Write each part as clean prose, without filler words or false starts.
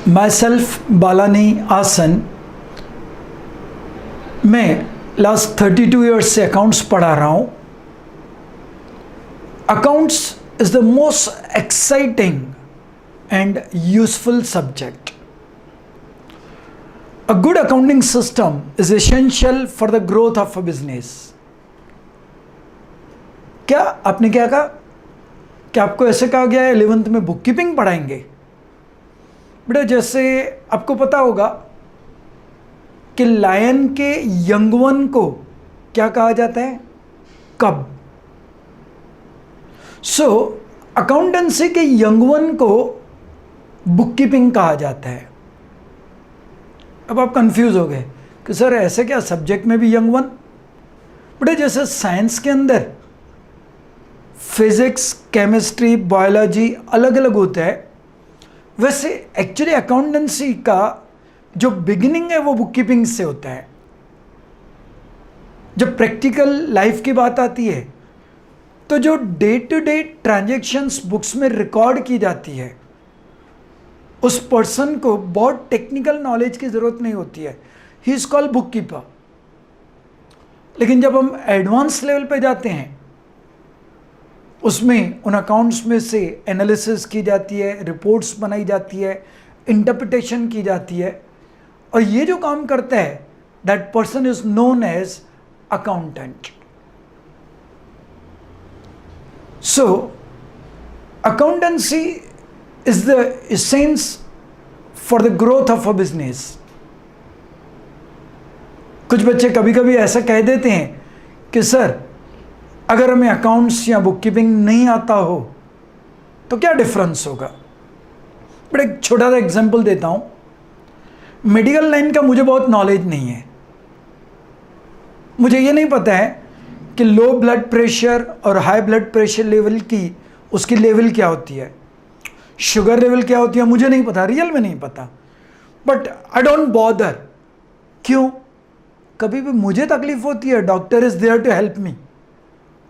My self Balani आसन। मैं last 32 years से अकाउंट्स पढ़ा रहा हूँ। Accounts is the most exciting and useful subject. A good accounting system is essential for the growth of a business. क्या आपने क्या कहा कि आपको ऐसे कहा गया है 11th में बुक कीपिंग पढ़ाएंगे? बेटा, जैसे आपको पता होगा कि लायन के यंग वन को क्या कहा जाता है? कब। सो अकाउंटेंसी के यंग वन को बुक कीपिंग कहा जाता है। अब आप कंफ्यूज हो गए कि सर ऐसे क्या, सब्जेक्ट में भी यंग वन? बेटा, जैसे साइंस के अंदर फिजिक्स, केमिस्ट्री, बायोलॉजी अलग अलग होता है, वैसे एक्चुअली अकाउंटेंसी का जो बिगिनिंग है वो बुक कीपिंग से होता है। जब प्रैक्टिकल लाइफ की बात आती है तो जो day to day transactions books में रिकॉर्ड की जाती है, उस पर्सन को बहुत टेक्निकल नॉलेज की ज़रूरत नहीं होती है। He is called book keeper. लेकिन जब हम एडवांस लेवल पे जाते हैं, उसमें उन अकाउंट्स में से एनालिसिस की जाती है, रिपोर्ट्स बनाई जाती है, इंटरप्रिटेशन की जाती है, और ये जो काम करता है that person is known as accountant. So accountancy is the essence for the growth of a business. कुछ बच्चे कभी कभी ऐसा कह देते हैं कि सर अगर हमें अकाउंट्स या बुक कीपिंग नहीं आता हो तो क्या डिफरेंस होगा? बट एक छोटा सा एग्जांपल देता हूं। मेडिकल लाइन का मुझे बहुत नॉलेज नहीं है। मुझे ये नहीं पता है कि लो ब्लड प्रेशर और हाई ब्लड प्रेशर लेवल की उसकी लेवल क्या होती है, शुगर लेवल क्या होती है, मुझे नहीं पता, रियल में नहीं पता। But I don't bother. क्यों? कभी भी मुझे तकलीफ होती है, doctor is there to help me,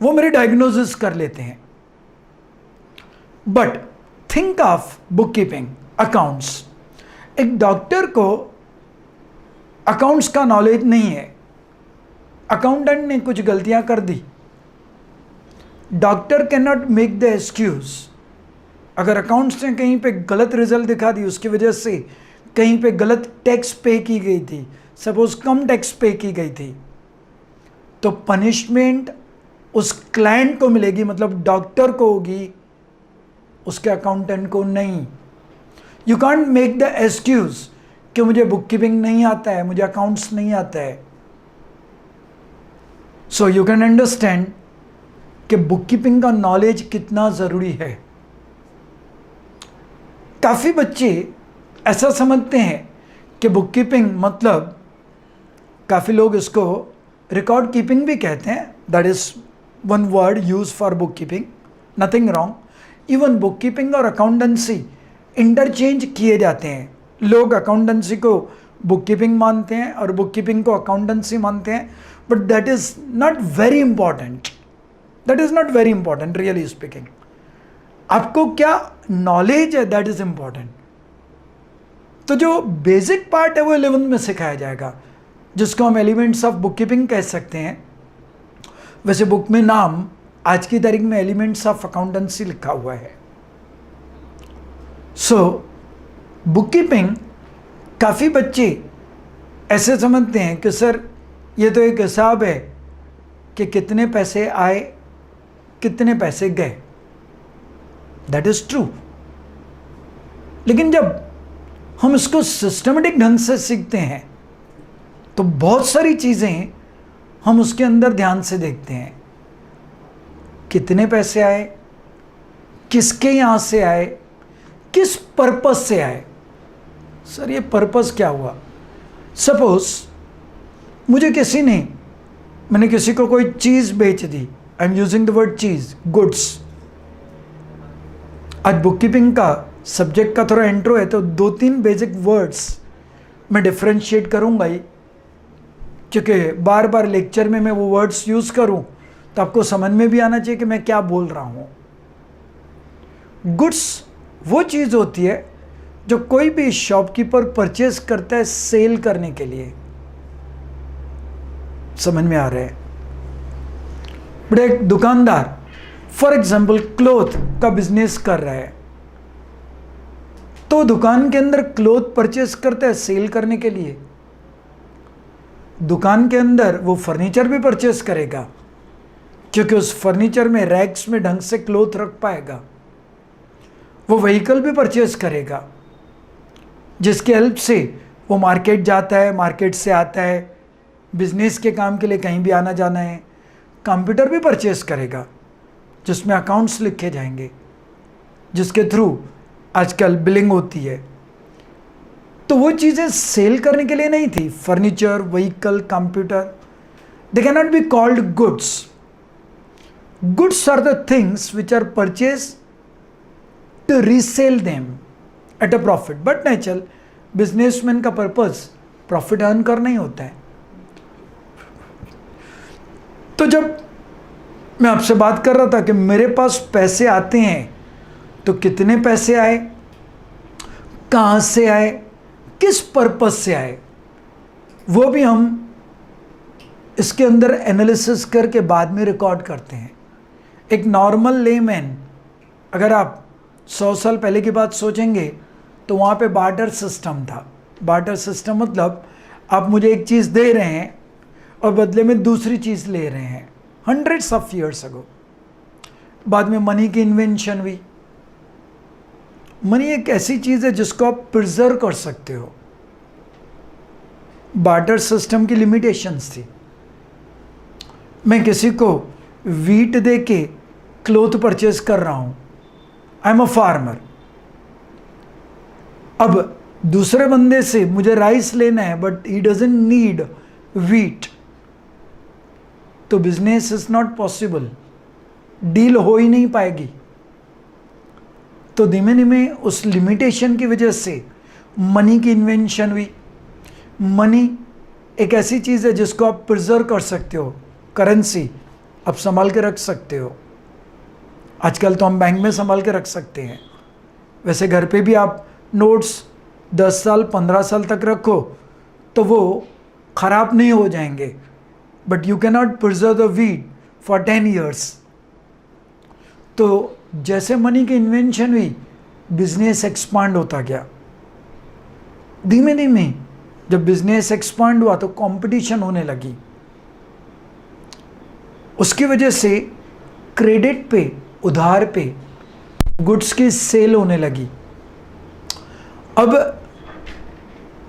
वो मेरी डायग्नोसिस कर लेते हैं। But think of book keeping, accounts. एक डॉक्टर को अकाउंट्स का नॉलेज नहीं है, अकाउंटेंट ने कुछ गलतियां कर दी, doctor can not make the excuse. अगर अकाउंट्स ने कहीं पे गलत रिजल्ट दिखा दी, उसकी वजह से कहीं पे गलत टैक्स पे की गई थी, सपोज कम टैक्स पे की गई थी, तो पनिशमेंट उस क्लाइंट को मिलेगी, मतलब डॉक्टर को होगी, उसके अकाउंटेंट को नहीं। You can't make the excuse कि मुझे बुक कीपिंग नहीं आता है, मुझे अकाउंट्स नहीं आता है। सो यू कैन अंडरस्टैंड कि बुक कीपिंग का नॉलेज कितना ज़रूरी है। काफ़ी बच्चे ऐसा समझते हैं कि बुक कीपिंग मतलब, काफ़ी लोग इसको रिकॉर्ड कीपिंग भी कहते हैं, that is one word use for book keeping, nothing wrong. Even book keeping और अकाउंटेंसी इंटरचेंज किए जाते हैं। लोग अकाउंटेंसी को बुक कीपिंग मानते हैं और बुक कीपिंग को अकाउंटेंसी मानते हैं, but that is not very important. That is not very important really speaking. आपको क्या नॉलेज है, दैट इज इंपॉर्टेंट। तो जो बेसिक पार्ट है वो 11th में सिखाया जाएगा, जिसको हम एलिमेंट्स ऑफ बुक कीपिंग कह सकते हैं। वैसे बुक में नाम आज की तारीख में एलिमेंट्स ऑफ अकाउंटेंसी लिखा हुआ है। सो बुक कीपिंग काफ़ी बच्चे ऐसे समझते हैं कि सर ये तो एक हिसाब है कि कितने पैसे आए, कितने पैसे गए। That is true. लेकिन जब हम इसको सिस्टमेटिक ढंग से सीखते हैं तो बहुत सारी चीज़ें हम उसके अंदर ध्यान से देखते हैं। कितने पैसे आए, किसके यहाँ से आए, किस पर्पस से आए। सर ये पर्पस क्या हुआ? सपोज मैंने किसी को कोई चीज़ बेच दी, I am using the word चीज़, गुड्स। आज बुक कीपिंग का सब्जेक्ट का थोड़ा इंट्रो है, तो 2-3 बेसिक वर्ड्स मैं डिफ्रेंशिएट करूंगा ही, क्योंकि बार बार लेक्चर में मैं वो वर्ड्स यूज़ करूं तो आपको समझ में भी आना चाहिए कि मैं क्या बोल रहा हूं। गुड्स वो चीज़ होती है जो कोई भी शॉपकीपर परचेस करता है सेल करने के लिए, समझ में आ रहा है? बट एक दुकानदार फॉर एग्जाम्पल क्लोथ का बिजनेस कर रहा है, तो दुकान के अंदर क्लोथ परचेस करता है सेल करने के लिए। दुकान के अंदर वो फर्नीचर भी परचेस करेगा, क्योंकि उस फर्नीचर में रैक्स में ढंग से क्लोथ रख पाएगा। वो व्हीकल भी परचेस करेगा, जिसके हेल्प से वो मार्केट जाता है, मार्केट से आता है, बिजनेस के काम के लिए कहीं भी आना जाना है। कंप्यूटर भी परचेस करेगा, जिसमें अकाउंट्स लिखे जाएंगे, जिसके थ्रू आजकल बिलिंग होती है। तो वो चीज़ें सेल करने के लिए नहीं थी। Furniture, vehicle, computer, they can not be called goods. Goods are the things which are purchase to resell them at a profit. But natural businessman का पर्पज प्रॉफिट अर्न करना ही होता है। तो जब मैं आपसे बात कर रहा था कि मेरे पास पैसे आते हैं, तो कितने पैसे आए, कहां से आए, किस पर्पस से आए, वो भी हम इसके अंदर एनालिसिस करके बाद में रिकॉर्ड करते हैं। एक नॉर्मल लेमैन, अगर आप 100 साल पहले की बात सोचेंगे, तो वहाँ पे बार्टर सिस्टम था। बार्टर सिस्टम मतलब आप मुझे एक चीज़ दे रहे हैं और बदले में दूसरी चीज़ ले रहे हैं। Hundreds of years ago. बाद में मनी की इन्वेंशन हुई। मनी एक ऐसी चीज़ है जिसको आप प्रिजर्व कर सकते हो। बार्टर सिस्टम की लिमिटेशंस थी। मैं किसी को वीट दे के क्लोथ परचेज कर रहा हूं, आई एम अ फार्मर। अब दूसरे बंदे से मुझे राइस लेना है, but he doesn't need wheat, तो business is not possible, deal हो ही नहीं पाएगी। तो धीमे धीमे उस लिमिटेशन की वजह से मनी की इन्वेंशन हुई। मनी एक ऐसी चीज़ है जिसको आप प्रिजर्व कर सकते हो। करेंसी आप संभाल के रख सकते हो। आजकल तो हम बैंक में संभाल के रख सकते हैं, वैसे घर पे भी आप नोट्स 10 साल 15 साल तक रखो तो वो ख़राब नहीं हो जाएंगे। But you can not preserve the wheat for 10 years. तो जैसे मनी की इन्वेंशन हुई, बिजनेस एक्सपांड होता गया। धीमे धीमे जब बिजनेस एक्सपांड हुआ तो कंपटीशन होने लगी। उसकी वजह से क्रेडिट पे, उधार पे गुड्स की सेल होने लगी। अब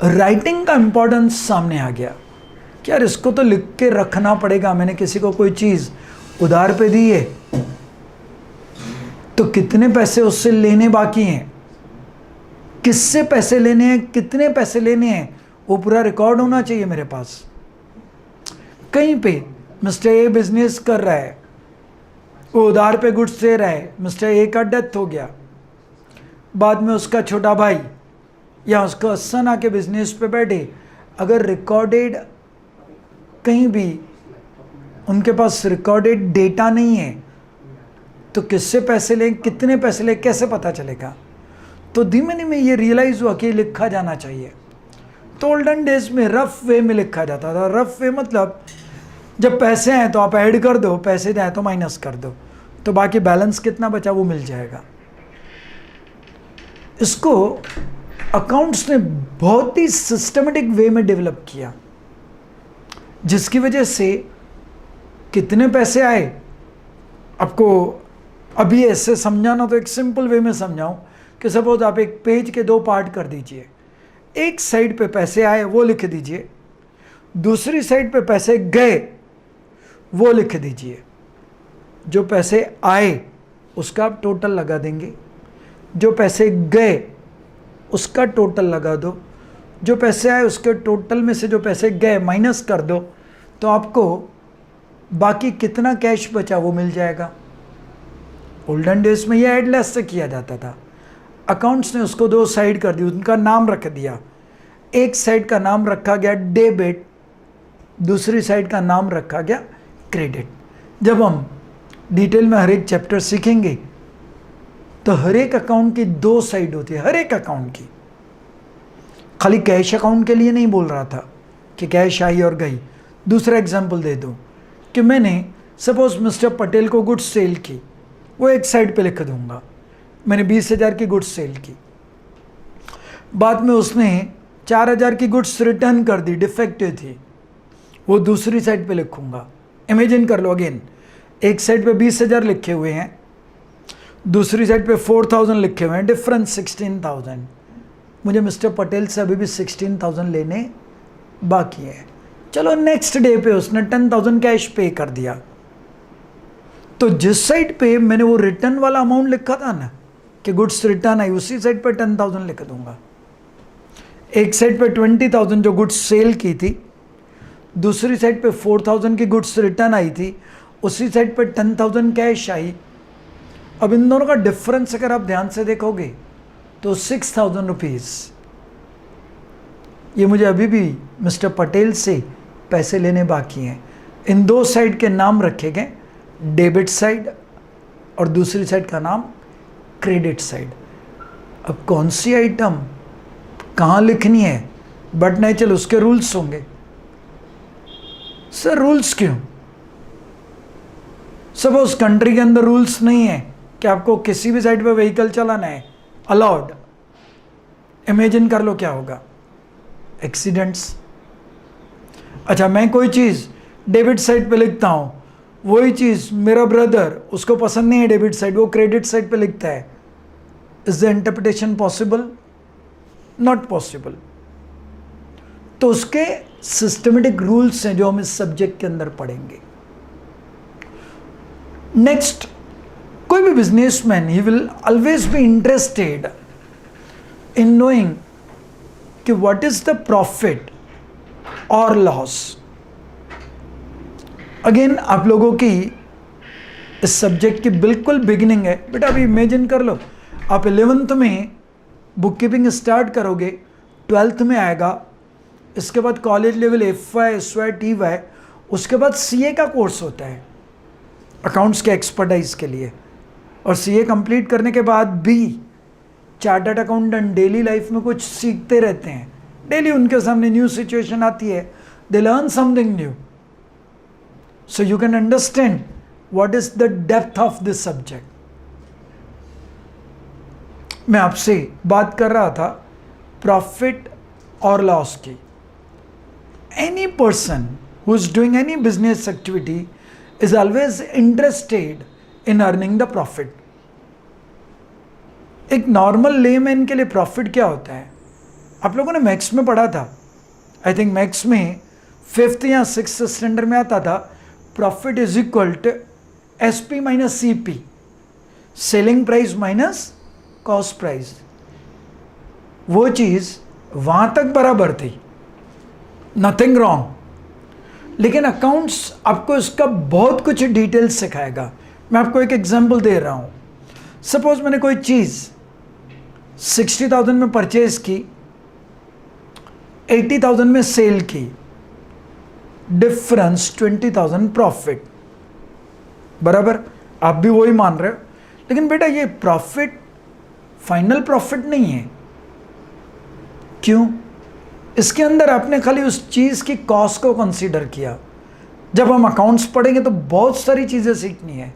राइटिंग का इंपॉर्टेंस सामने आ गया कि यार इसको तो लिख के रखना पड़ेगा। मैंने किसी को कोई चीज़ उधार पे दी है, तो कितने पैसे उससे लेने बाकी हैं, किससे पैसे लेने हैं, कितने पैसे लेने हैं, वो पूरा रिकॉर्ड होना चाहिए मेरे पास। कहीं पे मिस्टर ए बिजनेस कर रहा है, वो उधार पे गुड्स दे रहा है, मिस्टर ए का डेथ हो गया, बाद में उसका छोटा भाई या उसका सन आके बिजनेस पे बैठे, अगर रिकॉर्डेड कहीं भी उनके पास रिकॉर्डेड डेटा नहीं है, तो किससे पैसे लें, कितने पैसे लें, कैसे पता चलेगा? तो धीमे धीमे ये रियलाइज़ हुआ कि लिखा जाना चाहिए। तो ओल्डन डेज में रफ वे में लिखा जाता था। रफ वे मतलब जब पैसे हैं तो आप ऐड कर दो, पैसे जाए तो माइनस कर दो, तो बाकी बैलेंस कितना बचा वो मिल जाएगा। इसको अकाउंट्स ने बहुत ही सिस्टमेटिक वे में डेवलप किया, जिसकी वजह से कितने पैसे आए, आपको अभी ऐसे समझाना तो एक सिंपल वे में समझाऊं कि सपोज आप एक पेज के 2 पार्ट कर दीजिए। एक साइड पे पैसे आए वो लिख दीजिए, दूसरी साइड पे पैसे गए वो लिख दीजिए। जो पैसे आए उसका आप टोटल लगा देंगे, जो पैसे गए उसका टोटल लगा दो, जो पैसे आए उसके टोटल में से जो पैसे गए माइनस कर दो, तो आपको बाकी कितना कैश बचा वो मिल जाएगा। ओल्डन डेज में ये एडलेस से किया जाता था। अकाउंट्स ने उसको 2 साइड कर दी, उनका नाम रख दिया। एक साइड का नाम रखा गया डेबिट, दूसरी साइड का नाम रखा गया क्रेडिट। जब हम डिटेल में हर एक चैप्टर सीखेंगे तो हर एक अकाउंट की 2 साइड होती है, हर एक अकाउंट की। खाली कैश अकाउंट के लिए नहीं बोल रहा था कि कैश आई और गई। दूसरा एग्जाम्पल दे दूँ कि मैंने सपोज मिस्टर पटेल को गुड्स सेल की, वो एक साइड पे लिख दूंगा, मैंने 20,000 की गुड्स सेल की, बाद में उसने 4,000 की गुड्स रिटर्न कर दी, डिफेक्टिव थी, वो दूसरी साइड पे लिखूंगा। इमेजिन कर लो अगेन, एक साइड पे 20,000 लिखे हुए हैं, दूसरी साइड पे 4,000 लिखे हुए हैं, डिफरेंस 16,000। मुझे मिस्टर पटेल से अभी भी 16,000 लेने बाकी है। चलो नेक्स्ट डे पे उसने 10,000 कैश पे कर दिया, तो जिस साइड पे मैंने वो रिटर्न वाला अमाउंट लिखा था ना कि गुड्स रिटर्न आई, उसी साइड पे 10,000 लिख दूंगा। एक साइड पे 20,000 जो गुड्स सेल की थी, दूसरी साइड पे 4,000 की गुड्स रिटर्न आई थी, उसी साइड पे 10,000 कैश आई। अब इन दोनों का डिफरेंस अगर आप ध्यान से देखोगे तो 6,000 रुपीज़, ये मुझे अभी भी मिस्टर पटेल से पैसे लेने बाकी हैं। इन दो साइड के नाम रखे गए, डेबिट साइड और दूसरी साइड का नाम क्रेडिट साइड। अब कौन सी आइटम कहाँ लिखनी है, बट नहीं, चलो उसके रूल्स होंगे। सर रूल्स क्यों? सपोज कंट्री के अंदर रूल्स नहीं है कि आपको किसी भी साइड पे व्हीकल चलाना है, अलाउड। इमेजिन कर लो क्या होगा, एक्सीडेंट्स। अच्छा, मैं कोई चीज़ डेबिट साइड पे लिखता हूँ, वही चीज़ मेरा ब्रदर, उसको पसंद नहीं है डेबिट साइड, वो क्रेडिट साइड पे लिखता है। Is the interpretation possible? Not possible. तो उसके सिस्टमेटिक रूल्स हैं जो हम इस सब्जेक्ट के अंदर पढ़ेंगे। नेक्स्ट, कोई भी businessman, he will always be interested in knowing कि व्हाट इज द प्रॉफिट और लॉस। अगेन आप लोगों की इस सब्जेक्ट की बिल्कुल बिगिनिंग है बेटा। अभी इमेजिन कर लो, आप 11th में बुक कीपिंग स्टार्ट करोगे, 12th में आएगा, इसके बाद college level FY, SY, TY, उसके बाद CA का कोर्स होता है अकाउंट्स के एक्सपर्टाइज के लिए, और CA कंप्लीट करने के बाद भी चार्टर्ड अकाउंटेंट डेली लाइफ में कुछ सीखते रहते हैं। डेली उनके सामने न्यू सिचुएशन आती है, they learn something new. So you can understand what is the depth of this subject. मैं आपसे बात कर रहा था प्रॉफिट और लॉस की। Any person who is doing any business activity is always interested in earning the profit. एक normal layman के लिए प्रॉफिट क्या होता है? आप लोगों ने मैथ्स में पढ़ा था, आई थिंक मैथ्स में 5th या 6th स्टैंडर्ड में आता था, profit is equal to SP minus CP, selling price minus cost price. वो चीज़ वहाँ तक बराबर थी, नथिंग रॉन्ग। लेकिन अकाउंट्स आपको इसका बहुत कुछ डिटेल्स सिखाएगा। मैं आपको एक एग्जांपल दे रहा हूँ। सपोज मैंने कोई चीज़ 60,000 में परचेज की, 80,000 में सेल की, डिफरेंस 20,000 प्रॉफिट, बराबर। आप भी वही मान रहे हो, लेकिन बेटा ये प्रॉफिट फाइनल प्रॉफिट नहीं है। क्यों? इसके अंदर आपने खाली उस चीज़ की कॉस्ट को कंसीडर किया। जब हम अकाउंट्स पढ़ेंगे तो बहुत सारी चीज़ें सीखनी है।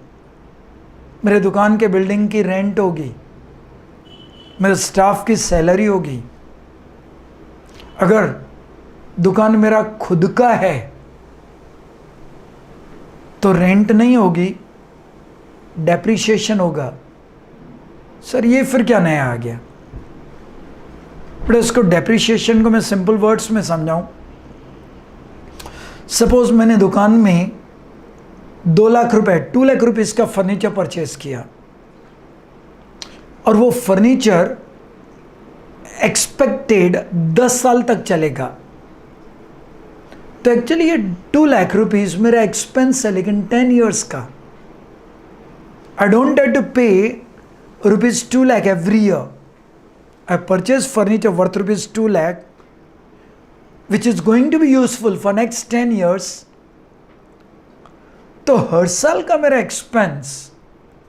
मेरे दुकान के बिल्डिंग की रेंट होगी, मेरे स्टाफ की सैलरी होगी। अगर दुकान मेरा खुद का है तो रेंट नहीं होगी, डेप्रिसिएशन होगा। सर ये फिर क्या नया आ गया? बट इसको डेप्रिसिएशन को मैं सिंपल वर्ड्स में समझाऊं। सपोज मैंने दुकान में 2 लाख रुपए, 2 लाख रुपीस का फर्नीचर परचेज किया, और वो फर्नीचर एक्सपेक्टेड 10 साल तक चलेगा। तो एक्चुअली ये 2 लाख रुपीस मेरा एक्सपेंस है, लेकिन 10 ईयर्स का। आई डोंट हैव टू पे ₹2 lakh every year. I purchase furniture worth ₹2 lakh, which is going to be useful for next 10 years. तो हर साल का मेरा expense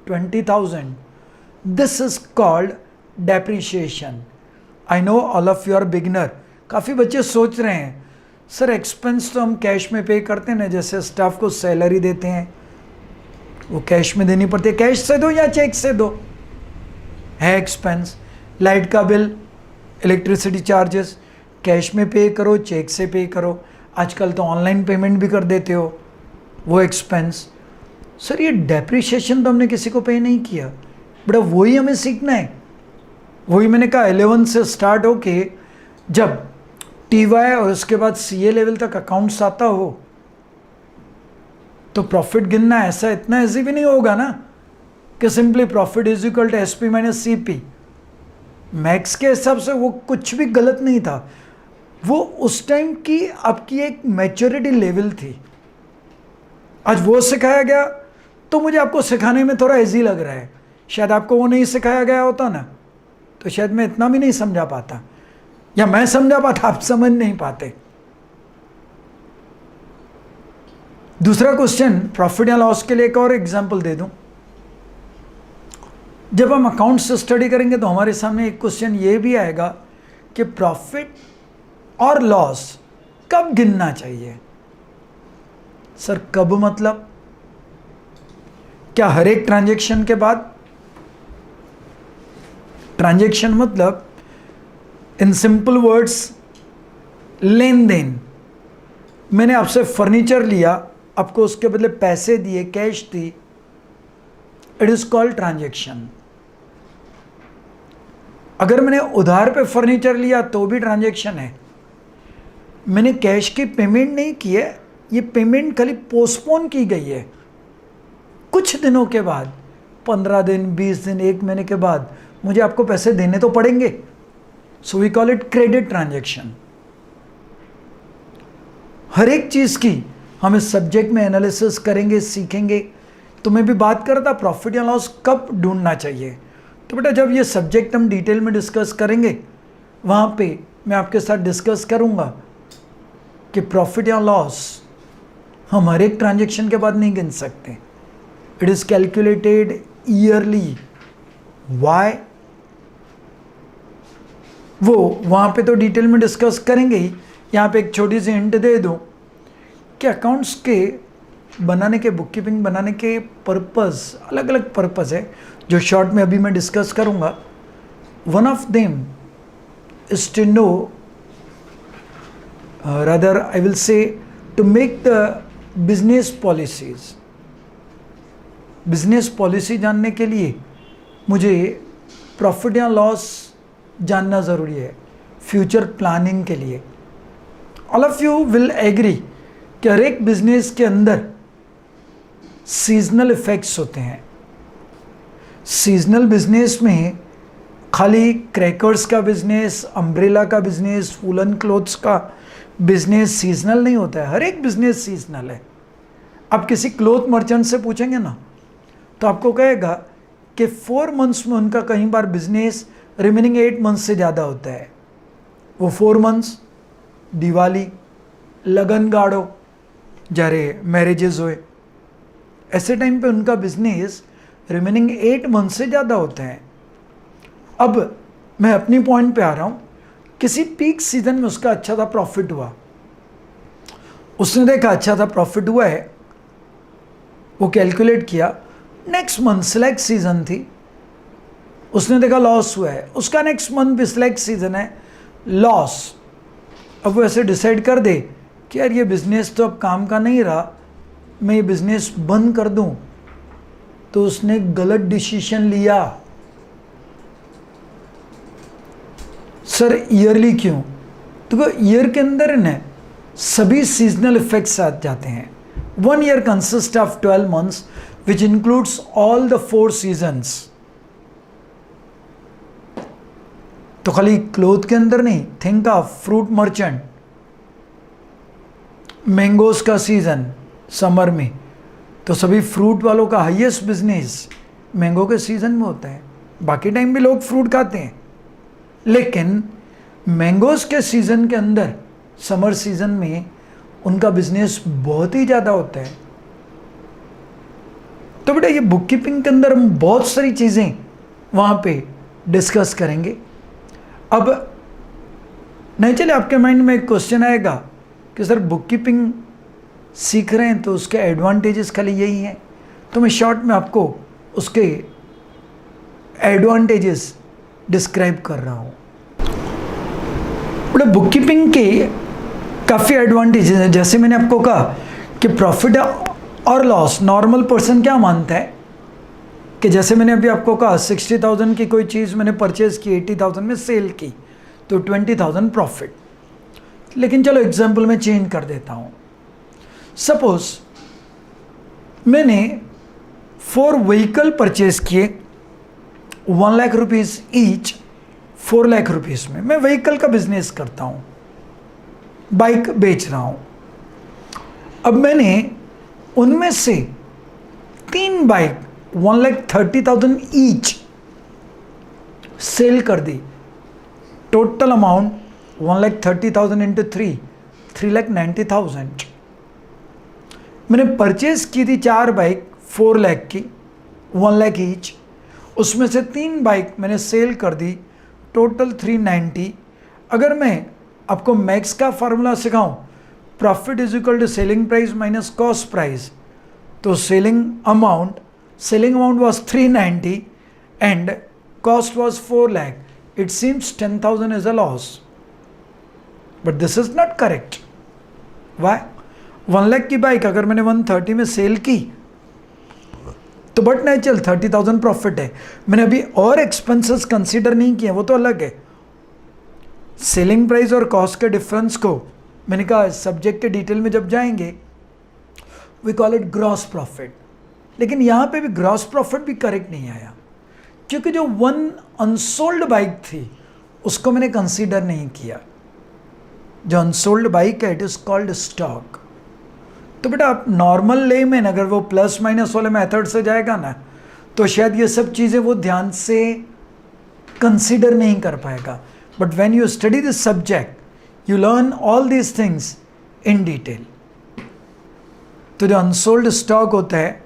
20,000. This is called depreciation. I know all of you are beginner. काफ़ी बच्चे सोच रहे हैं सर एक्सपेंस तो हम कैश में पे करते हैं ना, जैसे स्टाफ को सैलरी देते हैं वो कैश में देनी पड़ती है, कैश से दो या चेक से दो, है एक्सपेंस। लाइट का बिल, इलेक्ट्रिसिटी चार्जेस कैश में पे करो, चेक से पे करो, आजकल तो ऑनलाइन पेमेंट भी कर देते हो, वो एक्सपेंस। सर ये डेप्रिशिएशन तो हमने किसी को पे नहीं किया, बट अब वही हमें सीखना है। वही मैंने कहा 11 से स्टार्ट हो के जब TY और उसके बाद CA लेवल तक अकाउंट्स आता हो तो प्रॉफिट गिनना ऐसा इतना ऐसे भी नहीं होगा ना कि simply profit is equal to SP minus CP। मैक्स के हिसाब से वो कुछ भी गलत नहीं था, वो उस टाइम की आपकी एक मैच्योरिटी लेवल थी। आज वो सिखाया गया तो मुझे आपको सिखाने में थोड़ा इजी लग रहा है, शायद आपको वो नहीं सिखाया गया होता ना तो शायद मैं इतना भी नहीं समझा पाता, या मैं समझा पाता आप समझ नहीं पाते। दूसरा क्वेश्चन, प्रॉफिट या लॉस के लिए एक और एग्जांपल दे दूं। जब हम अकाउंट्स स्टडी करेंगे तो हमारे सामने एक क्वेश्चन ये भी आएगा कि प्रॉफिट और लॉस कब गिनना चाहिए। सर कब मतलब क्या हर एक ट्रांजैक्शन के बाद? ट्रांजैक्शन मतलब इन सिंपल वर्ड्स लेन देन। मैंने आपसे फर्नीचर लिया, आपको उसके बदले पैसे दिए, कैश दी, इट इज कॉल्ड ट्रांजैक्शन। अगर मैंने उधार पे फर्नीचर लिया तो भी ट्रांजैक्शन है। मैंने कैश की पेमेंट नहीं की है, ये पेमेंट खाली पोस्टपोन की गई है, कुछ दिनों के बाद 15 दिन 20 दिन 1 महीने के बाद मुझे आपको पैसे देने तो पड़ेंगे, so we call it credit transaction. हर एक चीज की हम इस सब्जेक्ट में एनालिसिस करेंगे, सीखेंगे। तो मैं भी बात कर रहा था प्रॉफिट या लॉस कब ढूंढना चाहिए, तो बेटा जब ये सब्जेक्ट हम डिटेल में डिस्कस करेंगे वहां पे मैं आपके साथ डिस्कस करूंगा कि प्रॉफिट या लॉस हम हर एक ट्रांजैक्शन के बाद नहीं गिन सकते, it is calculated yearly. Why? वो वहां पे तो डिटेल में डिस्कस करेंगे ही, यहाँ पे एक छोटी सी हिंट दे दूं कि अकाउंट्स के बनाने के, बुक कीपिंग बनाने के पर्पस अलग अलग पर्पस है जो शॉर्ट में अभी मैं डिस्कस करूंगा। One of them is to know, rather I will say to make the business policies. Business policy जानने के लिए मुझे प्रॉफिट या लॉस जानना ज़रूरी है फ्यूचर प्लानिंग के लिए। All of you will agree कि हर एक बिजनेस के अंदर सीजनल इफेक्ट्स होते हैं। सीजनल बिजनेस में खाली क्रैकर्स का बिजनेस, अम्ब्रेला का बिजनेस, वूलन क्लोथ्स का बिजनेस सीजनल नहीं होता है, हर एक बिजनेस सीजनल है। आप किसी क्लोथ मर्चेंट से पूछेंगे ना तो आपको कहेगा कि 4 मंथ्स में उनका कई बार बिजनेस रिमेनिंग 8 मंथ्स से ज़्यादा होता है। वो 4 मंथ्स दिवाली, लगन गाड़ो, जारे मैरिजेस हुए, ऐसे टाइम पे उनका बिजनेस रिमेनिंग 8 मंथ से ज़्यादा होता है। अब मैं अपनी पॉइंट पे आ रहा हूँ, किसी पीक सीजन में उसका अच्छा था प्रॉफिट हुआ, उसने देखा अच्छा था प्रॉफिट हुआ है, वो कैलकुलेट किया, नेक्स्ट मंथ सिलेक्ट सीजन थी, उसने देखा लॉस हुआ है, उसका नेक्स्ट मंथ भी सिलेक्ट सीजन है, लॉस। अब वो ऐसे डिसाइड कर दे कि यार ये बिजनेस तो अब काम का नहीं रहा, मैं ये बिजनेस बंद कर दूं, तो उसने गलत डिसीजन लिया। सर ईयरली क्यों? तो ईयर के अंदर ना सभी सीजनल इफेक्ट्स आ जाते हैं। 1 year consists of 12 months which includes all the 4 seasons। तो खाली क्लोथ के अंदर नहीं, think of fruit merchant, mangoes का सीजन समर में, तो सभी फ्रूट वालों का हाईएस्ट बिजनेस मैंगो के सीजन में होता है। बाकी टाइम भी लोग फ्रूट खाते हैं, लेकिन मैंगोज के सीजन के अंदर समर सीजन में उनका बिजनेस बहुत ही ज़्यादा होता है। तो बेटा ये बुक कीपिंग के अंदर हम बहुत सारी चीज़ें वहाँ पे डिस्कस करेंगे। अब नहीं चले आपके माइंड में एक क्वेश्चन आएगा कि सर बुक कीपिंग सीख रहे हैं तो उसके एडवांटेजेस खाली यही हैं, तो मैं शॉर्ट में आपको उसके एडवांटेजेस डिस्क्राइब कर रहा हूँ। बट बुक कीपिंग के काफ़ी एडवांटेजेस हैं। जैसे मैंने आपको कहा कि प्रॉफिट और लॉस नॉर्मल पर्सन क्या मानता है कि जैसे मैंने अभी आपको कहा 60,000 की कोई चीज़ मैंने परचेज़ की, 80,000 में सेल की, तो 20,000 प्रॉफिट। लेकिन चलो एग्जाम्पल में चेंज कर देता हूँ। सपोज मैंने 4 व्हीकल परचेज किए 1 lakh rupees each, 4 lakh rupees में। मैं व्हीकल का बिजनेस करता हूँ, बाइक बेच रहा हूँ। अब मैंने उनमें से 3 बाइक 1,30,000 ईच सेल कर दी। Total amount 1,30,000 into 3,90,000। मैंने परचेज की थी 4 बाइक 4 लाख की, 1 लाख ईच। उसमें से 3 बाइक मैंने सेल कर दी, टोटल 390। अगर मैं आपको मैक्स का फार्मूला सिखाऊं, profit is equal to selling price minus cost price, तो selling amount was 390 and cost was 4 lakh. It seems 10,000 is a loss. But this is not correct. Why? 1 lakh की bike अगर मैंने 130 में सेल की तो but natural 30,000 profit है। मैंने अभी और एक्सपेंसेस कंसीडर नहीं किए, वो तो अलग है। सेलिंग प्राइस और कॉस्ट के डिफरेंस को मैंने कहा सब्जेक्ट के डिटेल में जब जाएंगे we call it gross profit. लेकिन यहाँ पे भी ग्रॉस प्रॉफिट भी करेक्ट नहीं आया, क्योंकि जो 1 अनसोल्ड बाइक थी उसको मैंने कंसीडर नहीं किया। जो अनसोल्ड बाइक है इट इज़ कॉल्ड स्टॉक। तो बेटा आप नॉर्मल ले में अगर वो प्लस माइनस वाले मेथड से जाएगा ना, तो शायद ये सब चीज़ें वो ध्यान से कंसीडर नहीं कर पाएगा। But when you study this subject you learn all these things in detail. तो जो अनसोल्ड स्टॉक होता है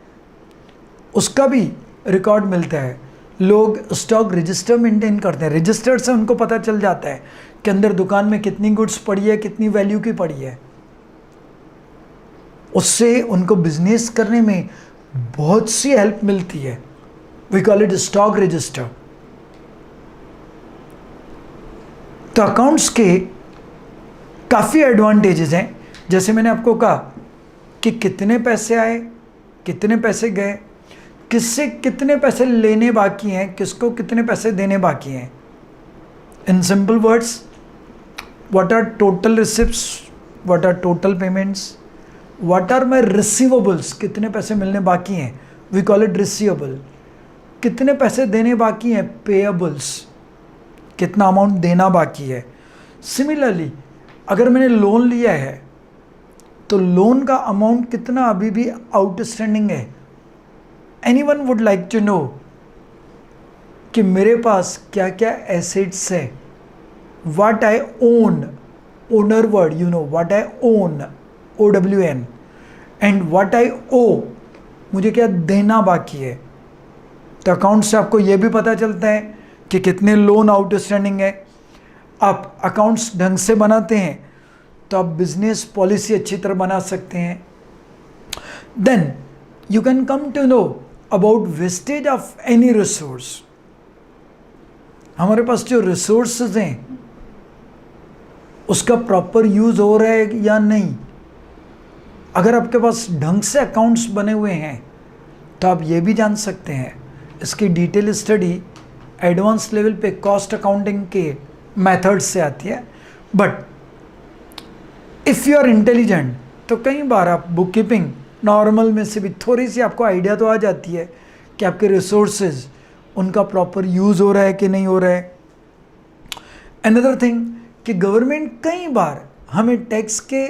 उसका भी रिकॉर्ड मिलता है। लोग स्टॉक रजिस्टर मेंटेन करते हैं, रजिस्टर से उनको पता चल जाता है कि अंदर दुकान में कितनी गुड्स पड़ी है, कितनी वैल्यू की पड़ी है। उससे उनको बिजनेस करने में बहुत सी हेल्प मिलती है। We call it stock register. तो अकाउंट्स के काफ़ी एडवांटेजेस हैं। जैसे मैंने आपको कहा कि कितने पैसे आए, कितने पैसे गए, किससे कितने पैसे लेने बाकी हैं, किसको कितने पैसे देने बाकी हैं। In simple words, what are total receipts, what are total payments, what are my receivables, कितने पैसे मिलने बाकी हैं, वी कॉल इट रिसीवेबल। कितने पैसे देने बाकी हैं, पेएबल्स, कितना अमाउंट देना बाकी है। सिमिलरली अगर मैंने लोन लिया है तो लोन का अमाउंट कितना अभी भी आउटस्टैंडिंग है। Anyone would like to know कि मेरे पास क्या क्या एसेट्स है, what I own, owner word you know, what I own, OWN, and what I owe, मुझे क्या देना बाकी है। तो अकाउंट से आपको यह भी पता चलता है कि कितने लोन आउटस्टैंडिंग है। आप अकाउंट्स ढंग से बनाते हैं तो आप बिजनेस पॉलिसी अच्छी तरह बना सकते हैं। Then you can come to know about wastage of any resource. हमारे पास जो रिसोर्सेज हैं उसका प्रॉपर यूज हो रहा है या नहीं। अगर आपके पास ढंग से अकाउंट्स बने हुए हैं तो आप ये भी जान सकते हैं। इसकी डिटेल स्टडी एडवांस लेवल पे कॉस्ट अकाउंटिंग के मेथड से आती है। But if you are intelligent तो कई बार आप बुक कीपिंग नॉर्मल में से भी थोड़ी सी आपको आइडिया तो आ जाती है कि आपके रिसोर्सेज उनका प्रॉपर यूज़ हो रहा है कि नहीं हो रहा है। अनदर थिंग कि गवर्नमेंट कई बार हमें टैक्स के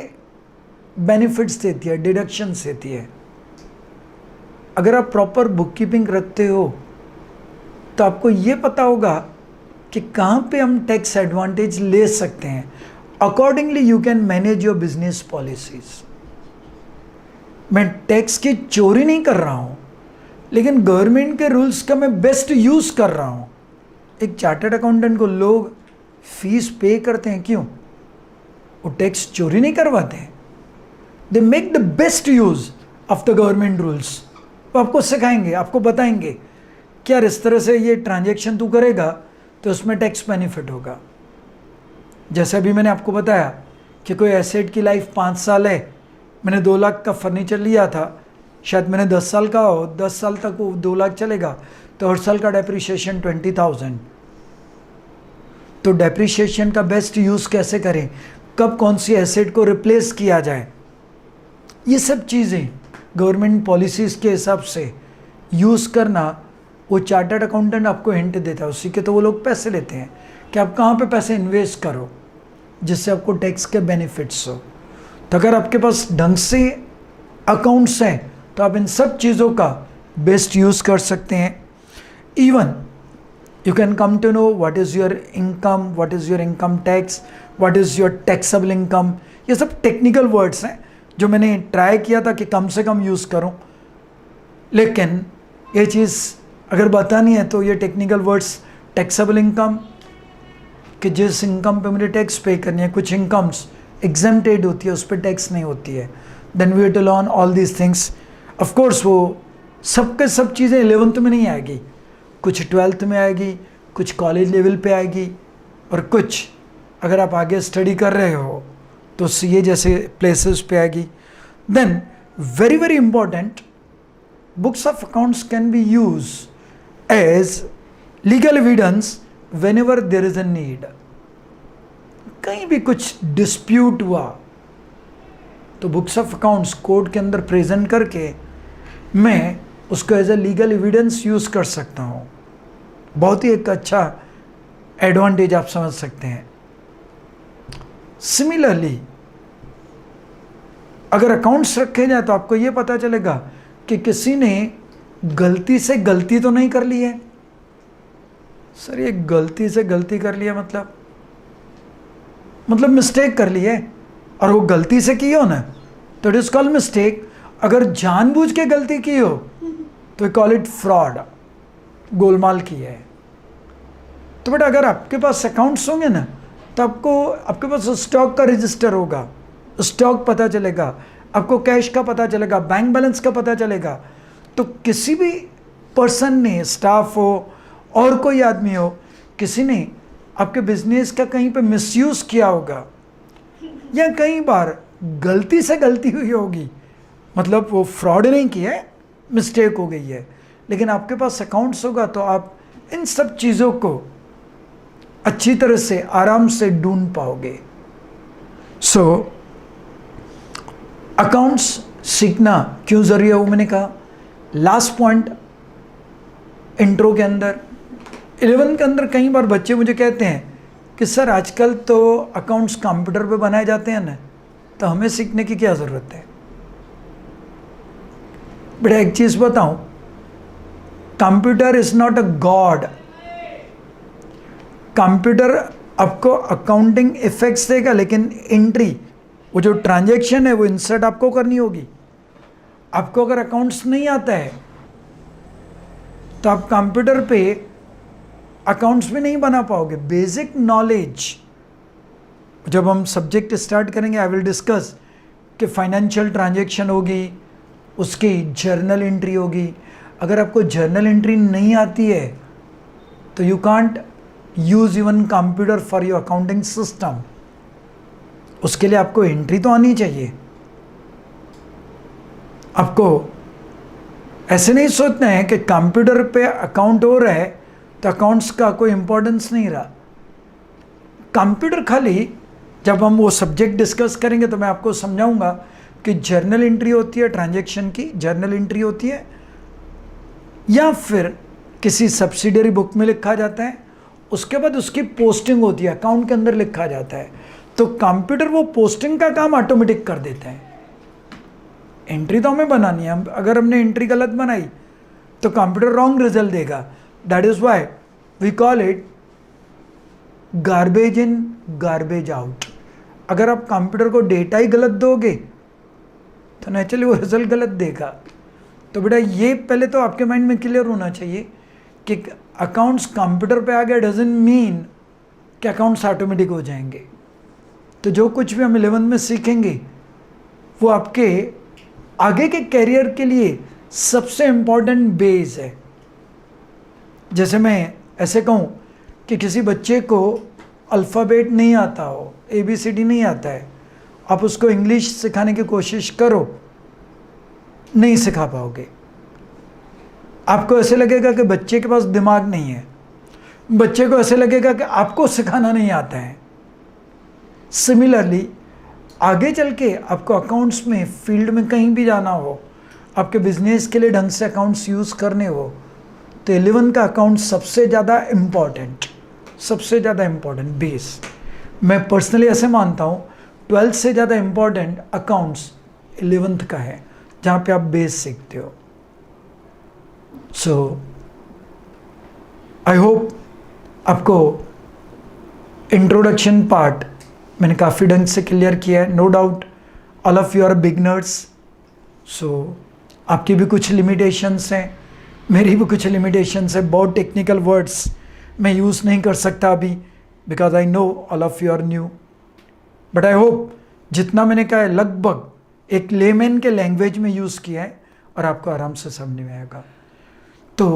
बेनिफिट्स देती है, डिडक्शंस देती है। अगर आप प्रॉपर बुक कीपिंग रखते हो तो आपको ये पता होगा कि कहाँ पे हम टैक्स एडवांटेज ले सकते हैं। Accordingly you can manage your business policies. मैं टैक्स की चोरी नहीं कर रहा हूँ, लेकिन गवर्नमेंट के रूल्स का मैं बेस्ट यूज़ कर रहा हूँ। एक चार्टर्ड अकाउंटेंट को लोग फीस पे करते हैं क्यों? वो टैक्स चोरी नहीं करवाते, they make the best use of the government rules. वो आपको सिखाएंगे, आपको बताएंगे कि यार इस तरह से ये ट्रांजैक्शन तू करेगा तो उसमें टैक्स बेनिफिट होगा। जैसे अभी मैंने आपको बताया कि कोई एसेट की लाइफ 5 साल है, मैंने 2 लाख का फर्नीचर लिया था, शायद मैंने 10 साल का हो, 10 साल तक वो 2 लाख चलेगा, तो हर साल का डेप्रिसिएशन 20,000। तो डेप्रिसिएशन का बेस्ट यूज़ कैसे करें, कब कौन सी एसेट को रिप्लेस किया जाए, ये सब चीज़ें गवर्नमेंट पॉलिसीज़ के हिसाब से यूज़ करना, वो चार्टर्ड अकाउंटेंट आपको हिंट देता है, उसी के तो वो लोग पैसे लेते हैं कि आप कहाँ पे पैसे इन्वेस्ट करो जिससे आपको टैक्स के बेनिफिट्स हो। तो अगर आपके पास ढंग से अकाउंट्स हैं तो आप इन सब चीज़ों का बेस्ट यूज़ कर सकते हैं। Even you can come to know what is your income, what is your income tax, what is your taxable income. ये सब टेक्निकल वर्ड्स हैं जो मैंने ट्राई किया था कि कम से कम यूज़ करूं, लेकिन ये चीज़ अगर बतानी है तो ये टेक्निकल वर्ड्स, टैक्सेबल इनकम कि जिस इनकम पे मुझे टैक्स पे करनी है, कुछ इनकम्स एग्जेम्प्टेड होती है, उस पर टैक्स नहीं होती है, then we have to learn all these things. Of course वो सब के सब चीज़ें 11th में नहीं आएगी, कुछ 12th में आएगी, कुछ कॉलेज लेवल पे आएगी, और कुछ अगर आप आगे स्टडी कर रहे हो तो सीए जैसे प्लेसेस पे आएगी। Then very very important, books of accounts can be use as legal evidence whenever there is a need। कहीं भी कुछ डिस्प्यूट हुआ तो बुक्स ऑफ अकाउंट्स कोर्ट के अंदर प्रेजेंट करके मैं उसको as a legal evidence use कर सकता हूँ। बहुत ही एक अच्छा एडवांटेज आप समझ सकते हैं। सिमिलरली अगर अकाउंट्स रखे जाए तो आपको ये पता चलेगा कि किसी ने गलती से गलती तो नहीं कर ली है। सर ये गलती से गलती कर लिया मतलब मिस्टेक कर ली है, और वो गलती से की हो ना तो इट इज कॉल्ड मिस्टेक। अगर जानबूझ के गलती की हो तो वी कॉल इट फ्रॉड, गोलमाल की है। तो बेटा अगर आपके पास अकाउंट्स होंगे ना तो आपके पास स्टॉक का रजिस्टर होगा, स्टॉक पता चलेगा, आपको कैश का पता चलेगा, बैंक बैलेंस का पता चलेगा। तो किसी भी पर्सन ने, स्टाफ हो और कोई आदमी हो, किसी ने आपके बिजनेस का कहीं पे मिसयूज़ किया होगा या कई बार गलती से गलती हुई होगी, मतलब वो फ्रॉड नहीं किया है, मिस्टेक हो गई है, लेकिन आपके पास अकाउंट्स होगा तो आप इन सब चीज़ों को अच्छी तरह से आराम से ढूंढ पाओगे। सो अकाउंट्स सीखना क्यों ज़रूरी है वो मैंने कहा। लास्ट पॉइंट इंट्रो के अंदर, 11th के अंदर कई बार बच्चे मुझे कहते हैं कि सर आजकल तो अकाउंट्स कंप्यूटर पे बनाए जाते हैं ना, तो हमें सीखने की क्या ज़रूरत है। बेटा एक चीज़ बताऊं, computer is not a God. Computer आपको अकाउंटिंग इफेक्ट्स देगा, लेकिन एंट्री, वो जो ट्रांजैक्शन है वो इंसर्ट आपको करनी होगी। आपको अगर अकाउंट्स नहीं आता है तो आप कंप्यूटर पे अकाउंट्स में नहीं बना पाओगे। बेसिक नॉलेज, जब हम सब्जेक्ट स्टार्ट करेंगे आई विल डिस्कस कि फाइनेंशियल ट्रांजैक्शन होगी, उसकी जर्नल एंट्री होगी। अगर आपको जर्नल एंट्री नहीं आती है तो you can't use even computer for your accounting system. उसके लिए आपको एंट्री तो आनी चाहिए। आपको ऐसे नहीं सोचना है कि कंप्यूटर पे अकाउंट हो रहा है तो अकाउंट्स का कोई इंपॉर्टेंस नहीं रहा। कंप्यूटर खाली, जब हम वो सब्जेक्ट डिस्कस करेंगे तो मैं आपको समझाऊंगा कि जर्नल एंट्री होती है, ट्रांजैक्शन की जर्नल एंट्री होती है, या फिर किसी सब्सिडियरी बुक में लिखा जाता है, उसके बाद उसकी पोस्टिंग होती है, अकाउंट के अंदर लिखा जाता है। तो कंप्यूटर वो पोस्टिंग का काम ऑटोमेटिक कर देता है। एंट्री तो हमें बनानी है। अगर हमने एंट्री गलत बनाई तो कंप्यूटर रॉन्ग रिजल्ट देगा। That is why we call it garbage in garbage out. अगर आप कंप्यूटर को डेटा ही गलत दोगे तो नेचुरली वो रिजल्ट गलत देगा। तो बेटा ये पहले तो आपके माइंड में क्लियर होना चाहिए कि अकाउंट्स कंप्यूटर पे आ गया डजंट मीन कि अकाउंट्स ऑटोमेटिक हो जाएंगे। तो जो कुछ भी हम 11 में सीखेंगे वो आपके आगे के करियर के लिए सबसे इम्पॉर्टेंट बेस है। जैसे मैं ऐसे कहूँ कि किसी बच्चे को अल्फ़ाबेट नहीं आता हो, ABCD नहीं आता है, आप उसको इंग्लिश सिखाने की कोशिश करो, नहीं सिखा पाओगे। आपको ऐसे लगेगा कि बच्चे के पास दिमाग नहीं है, बच्चे को ऐसे लगेगा कि आपको सिखाना नहीं आता है। सिमिलरली आगे चल के आपको अकाउंट्स में फील्ड में कहीं भी जाना हो, आपके बिजनेस के लिए ढंग से अकाउंट्स यूज़ करने हो, तो 11 का अकाउंट सबसे ज़्यादा इम्पॉर्टेंट बेस। मैं पर्सनली ऐसे मानता हूँ 12th से ज़्यादा इम्पॉर्टेंट अकाउंट्स 11th का है, जहाँ पे आप बेस सीखते हो। सो आई होप आपको इंट्रोडक्शन पार्ट मैंने काफ़ी ढंग से क्लियर किया है। No doubt all of you are beginners, so आपकी भी कुछ लिमिटेशंस हैं, मेरी भी कुछ लिमिटेशंस है। बहुत टेक्निकल वर्ड्स मैं यूज़ नहीं कर सकता अभी, because I know all of you are new, but I hope जितना मैंने कहा है लगभग एक लेमैन के लैंग्वेज में यूज़ किया है और आपको आराम से समझ में आएगा। तो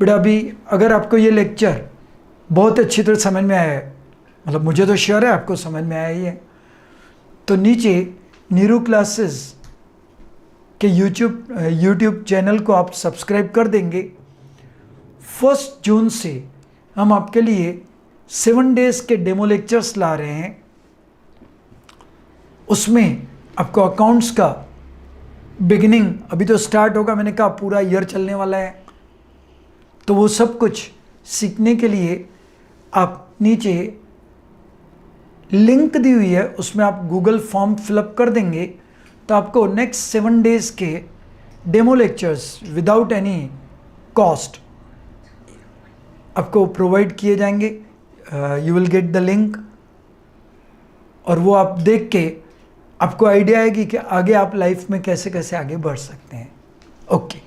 बेटा अभी अगर आपको ये लेक्चर बहुत अच्छी तरह समझ में आया है, मतलब मुझे तो श्योर है आपको समझ में आया ही है, तो नीचे नीरू क्लासेस के यूट्यूब चैनल को आप सब्सक्राइब कर देंगे। 1 जून से हम आपके लिए 7 डेज के डेमो लेक्चर्स ला रहे हैं। उसमें आपको अकाउंट्स का बिगिनिंग अभी तो स्टार्ट होगा, मैंने कहा पूरा ईयर चलने वाला है, तो वो सब कुछ सीखने के लिए आप नीचे लिंक दी हुई है, उसमें आप गूगल फॉर्म फिलअप कर देंगे तो आपको नेक्स्ट 7 डेज के demo lectures without any cost आपको प्रोवाइड किए जाएंगे। You will get the link, और वो आप देख के आपको आइडिया आएगी कि आगे आप लाइफ में कैसे कैसे आगे बढ़ सकते हैं। ओके।